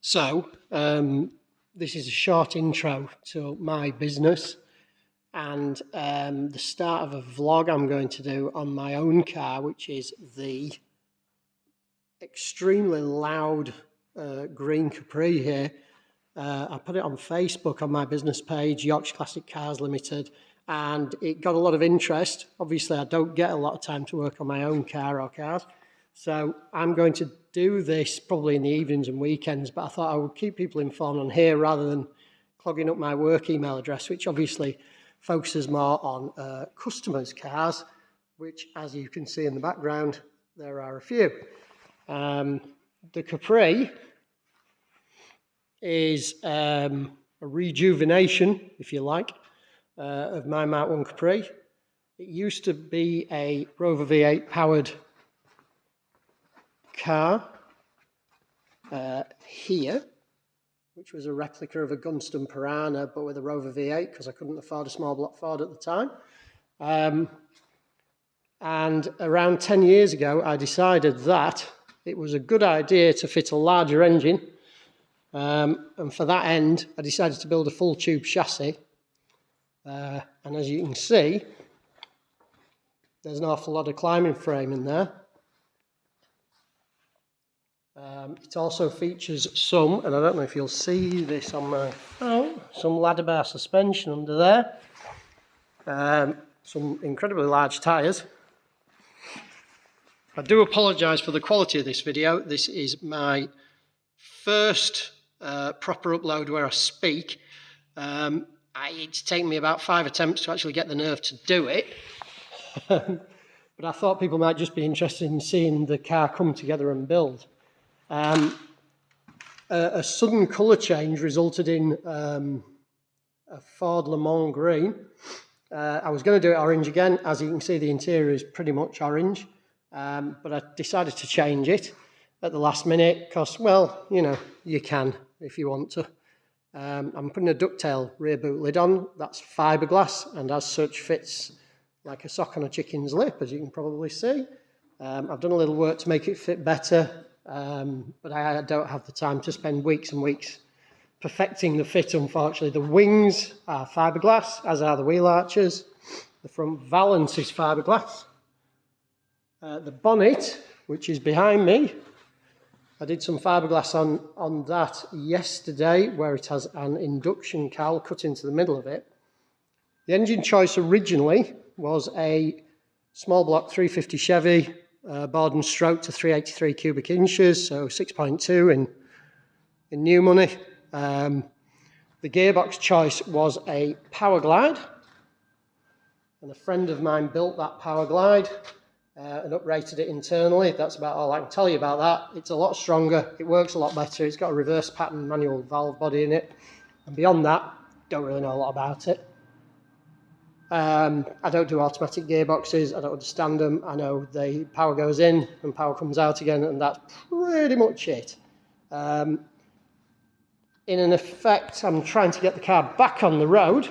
So, this is a short intro to my business and the start of a vlog I'm going to do on my own car, which is the extremely loud green Capri here. I put it on Facebook on my business page, Yorkshire Classic Cars Limited, and it got a lot of interest. Obviously, I don't get a lot of time to work on my own car or cars, so I'm going to do this probably in the evenings and weekends, but I thought I would keep people informed on here rather than clogging up my work email address, which obviously focuses more on customers' cars, which, as you can see in the background, there are a few. The Capri is a rejuvenation, if you like, of my mk1 Capri. It used to be a Rover V8 powered car here, which was a replica of a Gunston Piranha, but with a Rover V8 because I couldn't afford a small block Ford at the time. And around 10 years ago, I decided that it was a good idea to fit a larger engine. And for that end, I decided to build a full tube chassis. And as you can see, there's an awful lot of climbing frame in there. It also features some, and I don't know if you'll see this on my phone, some ladder bar suspension under there. Some incredibly large tyres. I do apologise for the quality of this video. This is my first proper upload where I speak. It's taken me about 5 attempts to actually get the nerve to do it. But I thought people might just be interested in seeing the car come together and build. A sudden colour change resulted in a Ford Le Mans green. I was going to do it orange again. As you can see, the interior is pretty much orange. But I decided to change it at the last minute because, well, you know, you can if you want to. I'm putting a ducktail rear boot lid on. That's fiberglass and as such fits like a sock on a chicken's lip, as you can probably see. I've done a little work to make it fit better, but I don't have the time to spend weeks and weeks perfecting the fit, unfortunately. The wings are fiberglass, as are the wheel arches. The front valance is fiberglass. The bonnet, which is behind me, I did some fiberglass on that yesterday, where it has an induction cowl cut into the middle of it. The engine choice originally was a small block 350 Chevy, bored and stroked to 383 cubic inches, so 6.2 in new money. The gearbox choice was a Power Glide, and a friend of mine built that Power Glide and uprated it internally. That's about all I can tell you about that. It's a lot stronger, it works a lot better, it's got a reverse pattern manual valve body in it, and beyond that, don't really know a lot about it. I don't do automatic gearboxes, I don't understand them. I know the power goes in and power comes out again, and that's pretty much it. In an effect, I'm trying to get the car back on the road,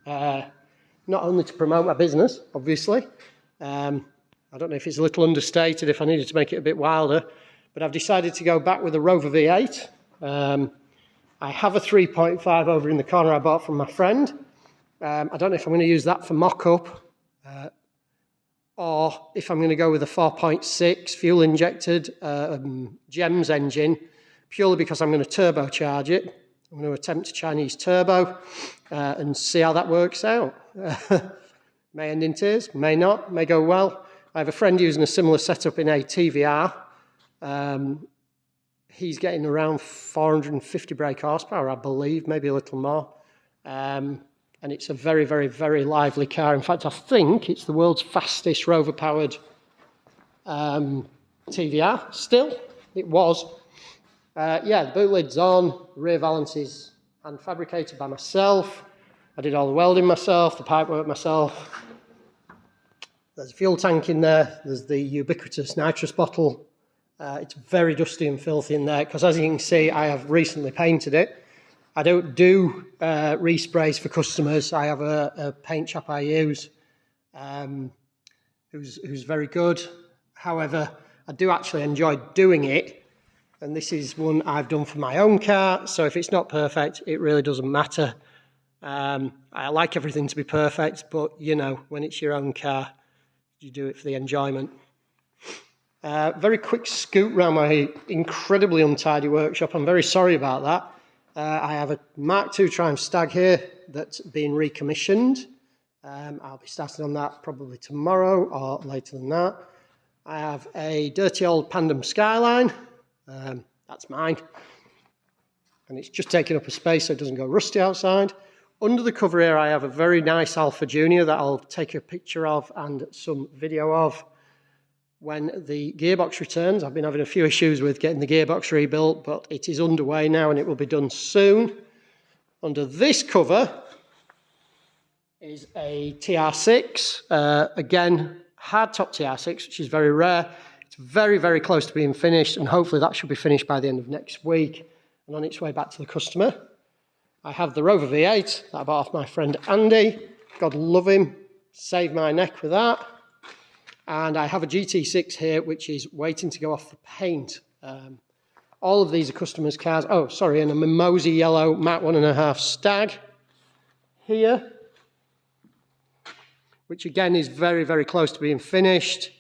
not only to promote my business, obviously. I don't know if it's a little understated if I needed to make it a bit wilder, but I've decided to go back with a Rover V8. I have a 3.5 over in the corner I bought from my friend. I don't know if I'm going to use that for mock-up or if I'm going to go with a 4.6 fuel-injected GEMS engine, purely because I'm going to turbocharge it. I'm going to attempt a Chinese turbo and see how that works out. May end in tears, may not, may go well. I have a friend using a similar setup in a TVR. He's getting around 450 brake horsepower, I believe, maybe a little more. And it's a very, very, very lively car. In fact, I think it's the world's fastest Rover-powered TVR still. It was. Yeah, the boot lid's on, rear valance is hand fabricated by myself. I did all the welding myself, the pipework myself. There's a fuel tank in there, there's the ubiquitous nitrous bottle. It's very dusty and filthy in there because, as you can see, I have recently painted it. I don't do resprays for customers. I have a paint shop I use who's very good. However, I do actually enjoy doing it And this is one I've done for my own car, so if it's not perfect, it really doesn't matter. I like everything to be perfect, but you know, when it's your own car, you do it for the enjoyment. Very quick scoot around my incredibly untidy workshop. I'm very sorry about that. I have a Mark II Triumph Stag here that's been recommissioned. I'll be starting on that probably tomorrow or later than that. I have a dirty old Pandem Skyline. That's mine. And it's just taking up a space so it doesn't go rusty outside. Under the cover here, I have a very nice Alpha Junior that I'll take a picture of and some video of when the gearbox returns. I've been having a few issues with getting the gearbox rebuilt, but it is underway now and it will be done soon. Under this cover is a TR6, again, hardtop TR6, which is very rare. It's very, very close to being finished, and hopefully that should be finished by the end of next week and on its way back to the customer. I have the Rover V8 that I bought off my friend Andy. God love him, saved my neck with that. And I have a GT6 here, which is waiting to go off the paint. All of these are customers' cars. Oh, sorry, and a mimosa yellow Mach 1.5 Stag here, which again is very, very close to being finished.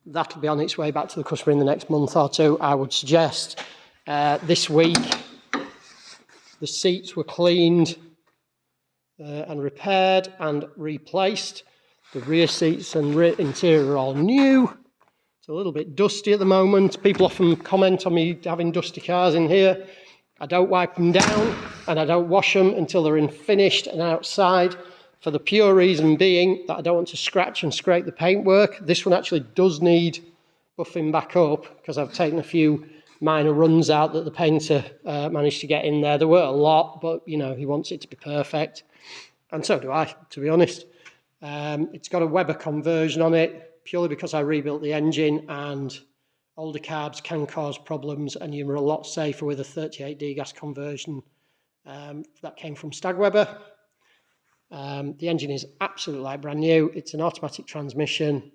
That'll be on its way back to the customer in the next month or two, I would suggest. This week, the seats were cleaned and repaired and replaced. The rear seats and rear interior are all new. It's a little bit dusty at the moment. People often comment on me having dusty cars in here. I don't wipe them down and I don't wash them until they're finished and outside, for the pure reason being that I don't want to scratch and scrape the paintwork. This one actually does need buffing back up because I've taken a few minor runs out that the painter managed to get in there. There were a lot, but you know, he wants it to be perfect. And so do I, to be honest. It's got a Weber conversion on it, purely because I rebuilt the engine, and older carbs can cause problems, and you're a lot safer with a 38D gas conversion that came from Stag Weber. The engine is absolutely like brand new. It's an automatic transmission,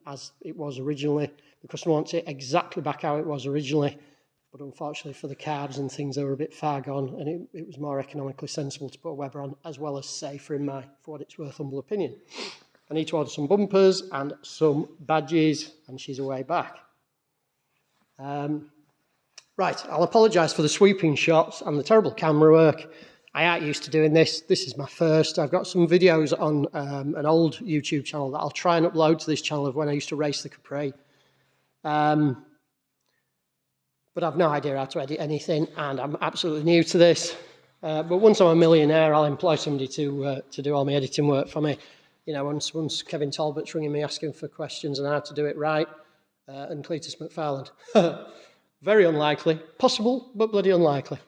as it was originally. The customer wants it exactly back how it was originally, but unfortunately for the carbs and things, they were a bit far gone, and it was more economically sensible to put a Weber on, as well as safer in my, for what it's worth, humble opinion. I need to order some bumpers and some badges, and she's away back. Right, I'll apologise for the sweeping shots and the terrible camera work. I ain't used to doing this. This is my first. I've got some videos on an old YouTube channel that I'll try and upload to this channel of when I used to race the Capri. But I've no idea how to edit anything, and I'm absolutely new to this. But once I'm a millionaire, I'll employ somebody to do all my editing work for me. You know, once Kevin Talbot's ringing me asking for questions on how to do it right, and Cletus McFarland. Very unlikely. Possible, but bloody unlikely.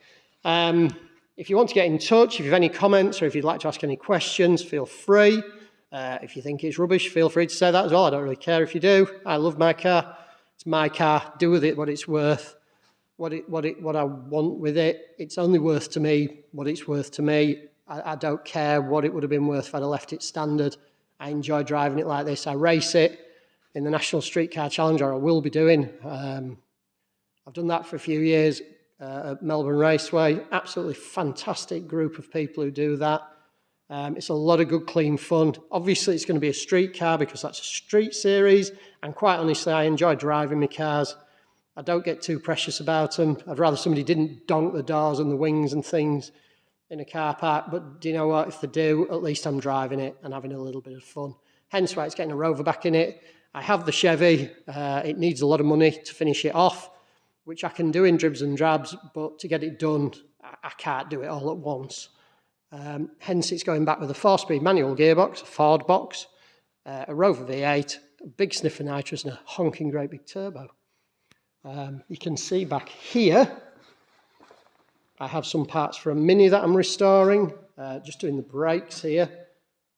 If you want to get in touch, if you have any comments or if you'd like to ask any questions, feel free. If you think it's rubbish, feel free to say that as well. I don't really care if you do. I love my car. It's my car. Do with it what it's worth. What I want with it. It's only worth to me what it's worth to me. I don't care what it would have been worth if I'd have left it standard. I enjoy driving it like this. I race it in the National Street Car Challenge, or I will be doing. I've done that for a few years at Melbourne Raceway. Absolutely fantastic group of people who do that. It's a lot of good, clean fun. Obviously, it's going to be a street car because that's a street series. And quite honestly, I enjoy driving my cars. I don't get too precious about them. I'd rather somebody didn't donk the doors and the wings and things in a car park. But do you know what? If they do, at least I'm driving it and having a little bit of fun. Hence why it's getting a Rover back in it. I have the Chevy. It needs a lot of money to finish it off, which I can do in dribs and drabs. But to get it done, I can't do it all at once. Hence it's going back with a 4-speed manual gearbox, a Ford box, a Rover V8, a big sniffer nitrous and a honking great big turbo. You can see back here, I have some parts for a Mini that I'm restoring, just doing the brakes here.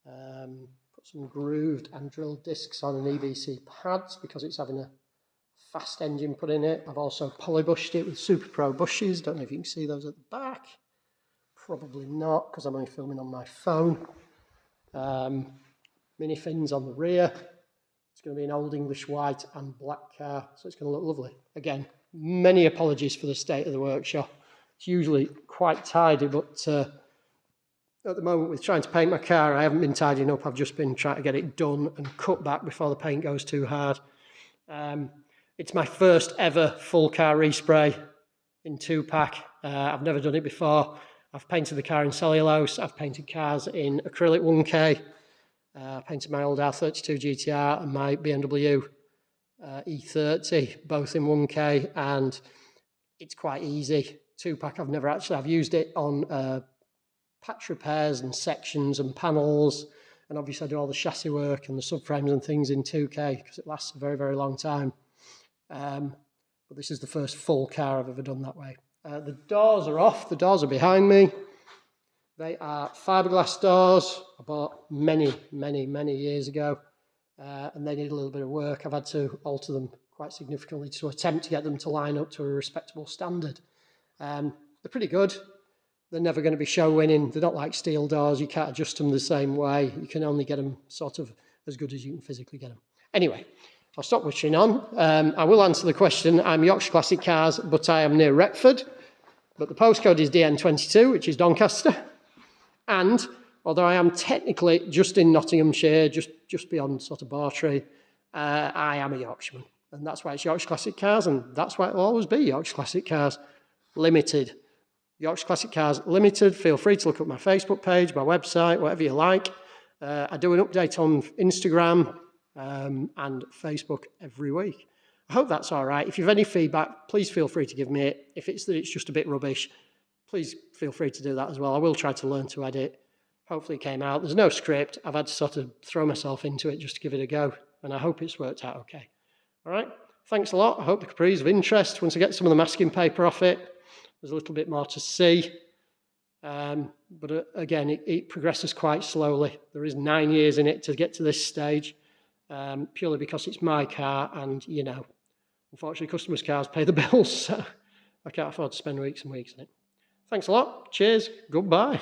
Put some grooved and drilled discs on an EBC pads because it's having a fast engine put in it. I've also polybushed it with Super Pro bushes. Don't know if you can see those at the back. Probably not because I'm only filming on my phone. Mini fins on the rear. It's going to be an old English white and black car, so it's going to look lovely. Again, many apologies for the state of the workshop. It's usually quite tidy, but at the moment with trying to paint my car, I haven't been tidying up. I've just been trying to get it done and cut back before the paint goes too hard. It's my first ever full car respray in 2-pack. I've never done it before. I've painted the car in cellulose. I've painted cars in acrylic 1K. I painted my old R32 GTR and my BMW E30, both in 1K, and it's quite easy. 2-pack, I've used it on patch repairs and sections and panels, and obviously I do all the chassis work and the subframes and things in 2K because it lasts a very, very long time. But this is the first full car I've ever done that way. The doors are off. The doors are behind me. They are fiberglass doors I bought many, many, many years ago, and they need a little bit of work. I've had to alter them quite significantly to attempt to get them to line up to a respectable standard. They're pretty good. They're never going to be show winning. They're not like steel doors. You can't adjust them the same way. You can only get them sort of as good as you can physically get them. Anyway, I'll stop wishing on. I will answer the question. I'm Yorkshire Classic Cars, but I am near Retford. But the postcode is DN22, which is Doncaster. And although I am technically just in Nottinghamshire, just beyond sort of Bartree, I am a Yorkshireman. And that's why it's Yorkshire Classic Cars, and that's why it will always be Yorkshire Classic Cars Limited. Yorkshire Classic Cars Limited. Feel free to look up my Facebook page, my website, whatever you like. I do an update on Instagram and Facebook every week. I hope that's all right. If you have any feedback, please feel free to give me it. If it's that it's just a bit rubbish, please feel free to do that as well. I will try to learn to edit. Hopefully it came out. There's no script. I've had to sort of throw myself into it just to give it a go, and I hope it's worked out okay. All right. Thanks a lot. I hope the Capri is of interest. Once I get some of the masking paper off it, there's a little bit more to see. But again, it progresses quite slowly. There is 9 years in it to get to this stage, purely because it's my car, and, you know, unfortunately, customers' cars pay the bills, so I can't afford to spend weeks and weeks in it. Thanks a lot. Cheers. Goodbye.